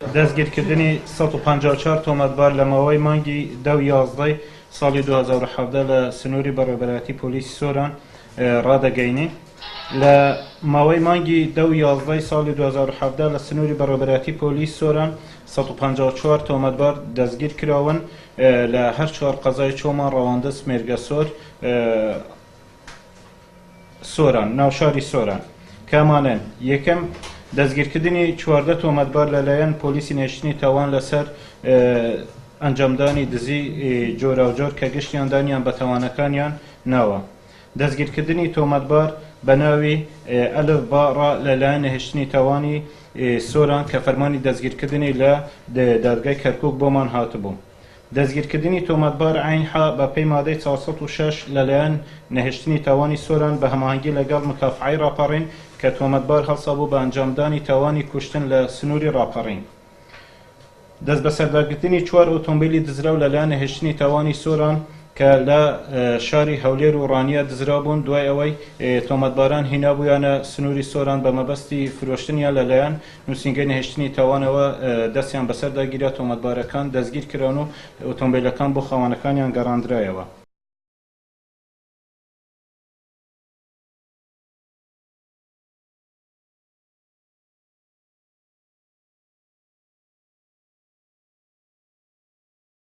دەستگیرکردنی 154 تۆمەتبار لە ماوەی مانگی 10/11 ساڵی 2017 لە سنووری بەڕێوەبەرەتی پۆلیسی سۆران ڕادەگەینی. لە ماوەی مانگی 10/11 ساڵی 2017 لە سنووری بەڕێوەبەرەتی پۆلیسی سۆران 154 تۆمەتبار دەستگیر کراون لە هەر چوار قەزای چۆمان ڕەواندە سمێرگە سۆران ناوشاری سۆران کامانن. یەکەم دەستگیرکردنی 14 تۆمەتبار لەلایەن پۆلیسی نێشتنی تاوان لەسەر ئەنجامدانی دزی جۆراوجۆر کە گشتیان دانیان بە تاوانەکانیان ناوە. دەستگیرکردنی تۆمەتبار بە ناوی ئەلف باڕا لەلایەن نەهێشتنی تاوانی سۆران کە فەرمانی دەستگیرکردنی لە دادگای کەرکووک بۆمان هاتبوو. دەستگیرکردنی تۆمەتبار عینحا بە پێی مادەی 406 لەلایەن نەهێشتنی تاوانی سۆران بە هەماهەنگی لەگەڵ مکافعەی ڕاپەڕین کە تۆمەتبار هەڵسا بوو بە ئەنجامدانی تاوانی کوشتن لە سنووری ڕاپەڕین. دەست بە سەردارگرتنی 4 ئۆتۆمبیلی دزراو لەلایەن نەهێشتنی تاوانی سۆران کە لە شاری هەولێر و ڕانیە دزرا بوون دوای ئەوەی تۆمەتباران هینابوویانە سنووری سۆران بە مەبەستی فرۆشتنیان لەلایەن نووسینگەی نەهێشتنی تاوانەوە دەستیان بەسەر داگیرا تۆمەتبارەکان دەستگیر کران و ئۆتۆمبیلەکان بۆ خاوەنەکانیان گەڕاندرایەوە.